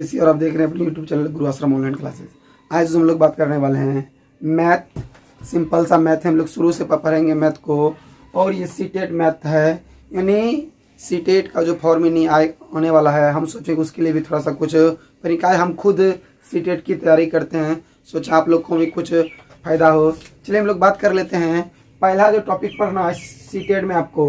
इसी और आप देख रहे हैं अपनी यूट्यूब चैनल गुरु आश्रम ऑनलाइन क्लासेस। आज हम लोग बात करने वाले हैं मैथ। सिंपल सा मैथ है, हम लोग शुरू से पढ़ेंगे मैथ को। और ये सीटेट मैथ है, यानी सीटेट का जो फॉर्म आने वाला है, हम सोचे कि उसके लिए भी थोड़ा सा कुछ तरीका है। हम खुद सीटेट की तैयारी करते हैं, सोचा आप लोग को भी कुछ फ़ायदा हो। चलिए हम लोग बात कर लेते हैं। पहला जो टॉपिक पढ़ना है सीटेट में आपको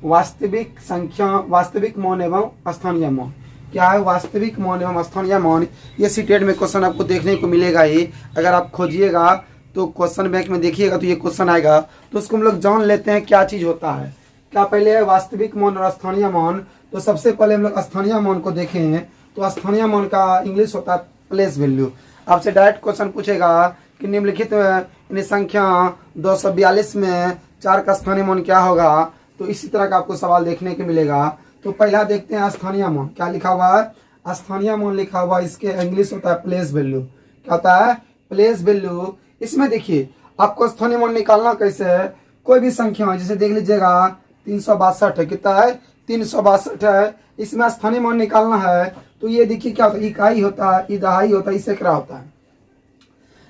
वास्तविक संख्या, वास्तविक मौन एवं स्थानीय मौन। क्या है वास्तविक मौन एवं स्थानीय मौन? ये सीटेट में क्वेश्चन आपको देखने को मिलेगा ही। अगर आप खोजिएगा तो क्वेश्चन बैंक में देखिएगा तो ये क्वेश्चन आएगा, तो उसको हम लोग जान लेते हैं क्या चीज़ होता है। क्या पहले है वास्तविक मौन और स्थानीय मौन। तो सबसे पहले हम लोग स्थानीय मौन को देखें तो स्थानीय मौन का इंग्लिश होता है प्लेस वैल्यू। आपसे डायरेक्ट क्वेश्चन पूछेगा कि निम्नलिखित संख्या 242 में 4 का स्थानीय मौन क्या होगा, तो इसी तरह का आपको सवाल देखने को मिलेगा। तो पहला देखते हैं स्थानीय मौन। क्या लिखा हुआ है? स्थानीय मौन लिखा हुआ है, इसके इंग्लिश होता है प्लेस वैल्यू। क्या होता है? Place value. इसमें देखिए आपको स्थानीय मौन निकालना कैसे है। कोई भी संख्या है, जैसे देख लीजिएगा 362 है। कितना है? 362 है। इसमें स्थानीय मौन निकालना है तो ये देखिए क्या होता है, इकाई होता है, दहाई होता है, इससे क्या होता है।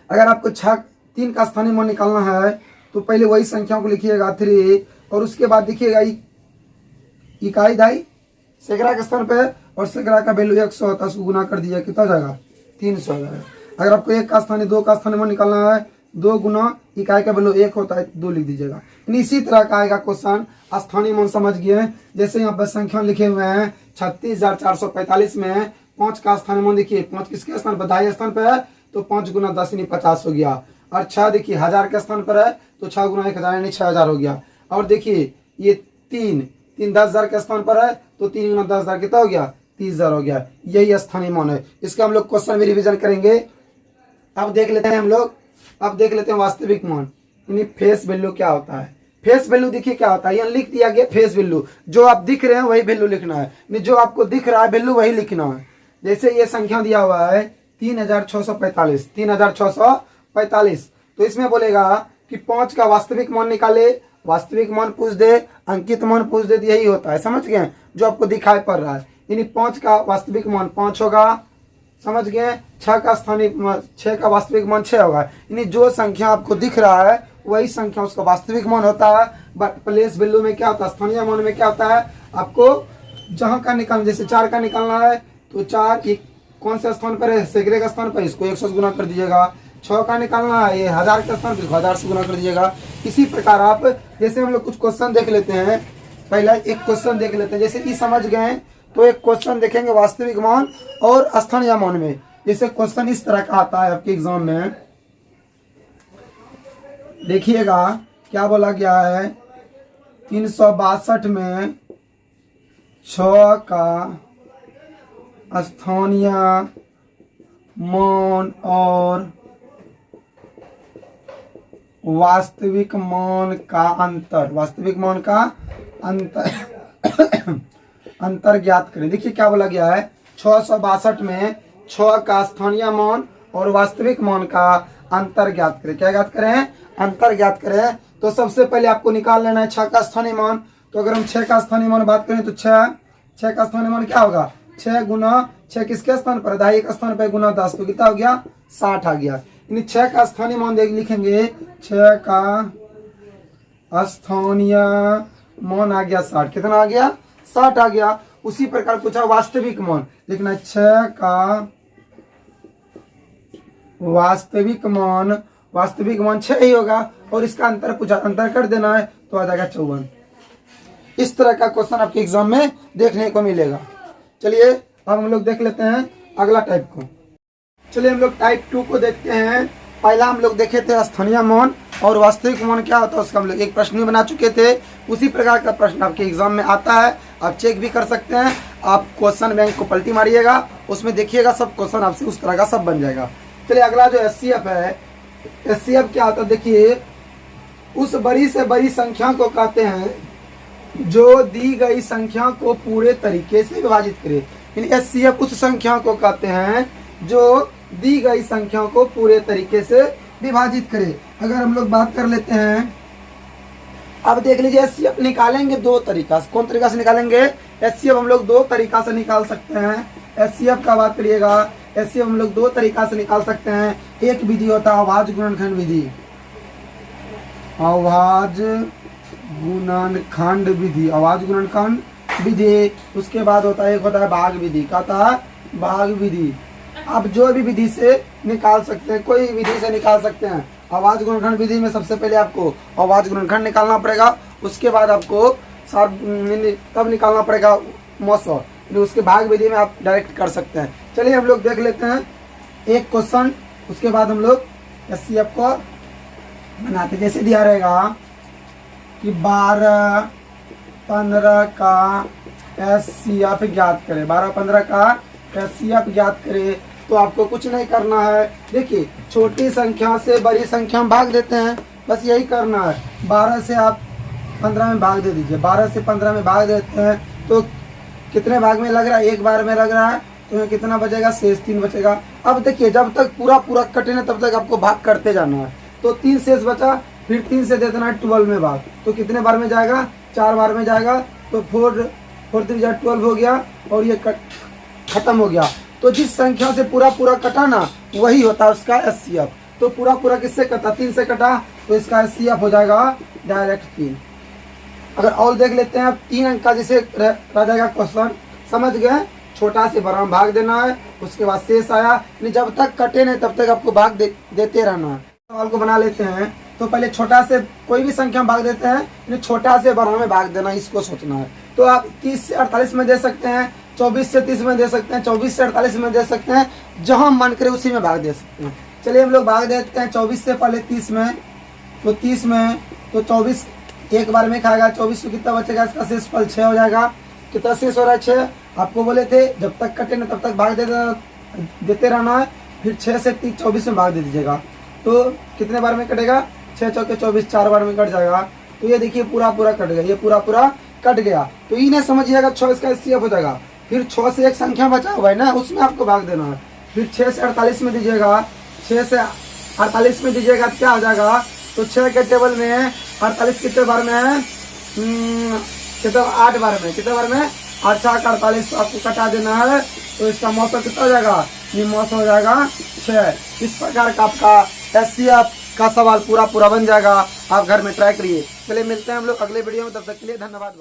अगर आपको 3 का स्थानीय मौन निकालना है तो पहले वही संख्याओं को लिखिएगा 3, और उसके बाद देखिएगा इकाई दहाई सैकड़ा के स्थान पे, और सैकड़ा का वैल्यू 100 होता है, उसको गुना कर दीजिए, कितना हो जाएगा? 300 हो जाएगा। अगर आपको 1 का स्थानीय 2 का स्थानीय मौन निकालना है, 2 गुना इकाई का वैल्यू 1 होता है, 2 लिख दीजिएगा। इसी तरह का आएगा क्वेश्चन स्थानीय मौन। समझ गए? जैसे यहाँ पर संख्या लिखे हुए हैं 36,445 में 5 का स्थानीय मौन देखिए, 5 किसके स्थान पर? दहाई स्थान पर है, तो 5 गुना 10 यानी 50 हो गया। और 6 देखिए 1000 के स्थान पर है, तो 6 गुना 1000 यानी 6000 हो गया। और देखिए ये 3 10,000 के स्थान पर है, तो 3 गुना 10,000 कितना हो गया? 30,000 हो गया। यही स्थानीय मौन है। इसका हम लोग क्वेश्चन भी रिवीजन करेंगे। अब देख लेते हैं हम लोग, अब देख लेते हैं वास्तविक मौन, यानी फेस वैल्यू क्या होता है। फेस वैल्यू देखिए क्या होता है, यहाँ लिख दिया गया फेस वैल्यू। जो आप दिख रहे हैं वही वैल्यू लिखना है, जो आपको दिख रहा है वैल्यू वही लिखना है। जैसे ये संख्या दिया हुआ है 3645, 3645, तो इसमें बोलेगा कि 5 का वास्तविक मौन निकाले। वास्तविक मौन पूछ दे, अंकित मौन पूछ दे, यही होता है। समझ गए? जो आपको दिखाई पड़ रहा है, यानी 5 का वास्तविक मौन 5 होगा। समझ गए? 6 का स्थानीय 6 का वास्तविक मौन 6 होगा। यानी जो संख्या आपको दिख रहा है वही संख्या उसका वास्तविक मौन होता है। बट प्लेस वैल्यू में क्या होता है? स्थानीय मौन में क्या होता है? आपको जहां का निकालना, जैसे 4 का निकालना है तो 4 कौन से स्थान पर है? सैकड़े का स्थान पर, इसको 100 से गुना कर दीजिएगा। 6 का निकालना है ये 1000 के स्थान पर, 1000 से गुना कर दीजिएगा। इसी प्रकार आप, जैसे हम लोग कुछ क्वेश्चन देख लेते हैं। पहला एक क्वेश्चन देख लेते हैं, जैसे कि समझ गए तो एक क्वेश्चन देखेंगे वास्तविक मौन और स्थानीय मौन में। जैसे क्वेश्चन इस तरह का आता है आपके एग्जाम में, देखिएगा क्या बोला गया है। 362 में 6 का स्थानीय मौन और वास्तविक मौन का अंतर, वास्तविक मौन का अंतर अंतर ज्ञात करें। देखिए क्या बोला गया है, 662 में 6 का स्थानीय मौन और वास्तविक मौन का अंतर ज्ञात करें। क्या ज्ञात करें? अंतर ज्ञात करें। तो सबसे पहले आपको निकाल लेना है 6 का स्थानीय मौन। तो अगर हम 6 का स्थानीय मौन बात करें तो 6 का स्थानीय मौन क्या होगा? 6 गुना 6 किसके स्थान पर? दहाई के स्थान पर, गुना 10, तो कितना हो गया? 60 आ गया। यानी 6 का स्थानीय मौन लिखेंगे, 6 का स्थानीय मौन आ गया 60। कितना आ गया? 60 आ गया। उसी प्रकार पूछा वास्तविक मौन, लिखना 6 का वास्तविक मौन, वास्तविक मौन 6 ही होगा, और इसका अंतर पूछा, अंतर कर देना है तो आ जाएगा 54। इस तरह का क्वेश्चन आपके एग्जाम में देखने को मिलेगा। चलिए अब हम लोग देख लेते हैं अगला टाइप को। चलिए हम लोग टाइप 2 को देखते हैं। पहला हम लोग देखे थे स्थानीय मौन और वास्तविक मौन क्या होता है, उसका हम लोग एक प्रश्न भी बना चुके थे। उसी प्रकार का प्रश्न आपके एग्जाम में आता है, आप चेक भी कर सकते हैं। आप क्वेश्चन बैंक को पलटी मारिएगा, उसमें देखिएगा सब क्वेश्चन आपसे उस तरह का सब बन जाएगा। चलिए अगला जो एचसीएफ है, एचसीएफ क्या होता है? देखिए उस बड़ी से बड़ी संख्या को कहते हैं जो दी गई संख्या को पूरे तरीके से विभाजित करे। एचसीएफ उस संख्या को कहते हैं जो दी गई संख्या को पूरे तरीके से विभाजित करे। अगर हम लोग बात कर लेते हैं, अब देख लीजिए एचसीएफ निकालेंगे 2 तरीका से। कौन तरीका से निकालेंगे? एचसीएफ हम लोग 2 तरीका से निकाल सकते हैं। एचसीएफ का बात करिएगा, एचसीएफ हम लोग दो तरीका से निकाल सकते हैं। एक विधि होता है आवाज गुणनखंड विधि, आवाज गुणनखंड विधि, आवाज गुणनखंड विधि। उसके बाद होता है एक होता है भाग विधि, क्या होता है, भाग विधि। आप जो भी विधि से निकाल सकते हैं, कोई विधि से निकाल सकते हैं। आवाज गुणनखंड विधि में सबसे पहले आपको आवाज गुणनखंड निकालना पड़ेगा, उसके बाद आपको तब निकालना पड़ेगा मौसर, उसके भाग विधि में आप डायरेक्ट कर सकते हैं। चलिए हम लोग देख लेते हैं एक क्वेश्चन, उसके बाद हम लोग एचसीएफ को बनाते। जैसे दिया रहेगा कि 12-15 का एचसीएफ ज्ञात करें, 12-15 का एचसीएफ ज्ञात करें, तो आपको कुछ नहीं करना है। देखिए छोटी संख्या से बड़ी संख्या में भाग देते हैं, बस यही करना है। 12 से आप 15 में भाग दे दीजिए, 12 से 15 में भाग देते हैं तो कितने भाग में लग रहा है, एक बार में लग रहा है, तो यहाँ कितना बचेगा, शेष 3 बचेगा। अब देखिए जब तक पूरा कटे ना तब तक आपको भाग करते जाना है। तो 3 शेष बचा, फिर 3 से दे देना है 12 में भाग, तो कितने बार में जाएगा, 4 बार में जाएगा। तो 4 3 12 हो गया और ये खत्म हो गया। तो जिस संख्या से पूरा कटा ना वही होता है उसका एचसीएफ। तो पूरा किससे कटा, 3 से कटा, तो इसका एचसीएफ हो जाएगा डायरेक्ट 3। अगर और देख लेते हैं, 3 अंक का जैसे रह जाएगा क्वेश्चन, समझ गए, छोटा से बड़ा भाग देना है, उसके बाद शेष आया, जब तक कटे नहीं तब तक आपको भाग देते रहना है। सवाल को बना लेते हैं, तो पहले छोटा से कोई भी संख्या भाग देते हैं, छोटा से बड़ा में भाग देना, इसको सोचना है। तो आप 30 से 48 में दे सकते हैं, 24 से 30 में दे सकते हैं, 24 से 48 में दे सकते हैं, जहां मन करे उसी में भाग दे सकते हैं। चलिए हम लोग भाग देते हैं 24 से पहले 30 में, तो 30 में तो 24 एक बार में खाएगा, 24 को कितना बचेगा, इसका शेष फल 6 हो जाएगा। कितना शेष हो रहा है, 6। आपको बोले थे जब तक कटे ना तब तक भाग देते रहना है, फिर 6 से 24 में भाग दे दीजिएगा। तो कितने बार में कटेगा, 6 चौके 24, 4 बार में कट जाएगा। तो ये देखिए पूरा कट गया, ये पूरा कट गया। तो इन्हें समझिएगा 6 इसका एचसीएफ हो जाएगा। फिर 6 से एक संख्या बचा हुआ है ना, उसमें आपको भाग देना है। फिर 6 से 48 में दीजिएगा, 6 से 48 में दीजिएगा, क्या हो जाएगा, तो 6 के टेबल में 48 कितने बार में है, कितने 8 बार में, कितने बार में, 8 का 48 आपको कटा देना है। तो इसका मौसम कितना हो जाएगा, ये मौसम हो जाएगा 6। इस प्रकार का आपका एचसीएफ का सवाल पूरा बन जाएगा। आप घर में ट्राई करिए। चलिए मिलते हैं हम लोग अगले वीडियो में, तब तक के लिए धन्यवाद।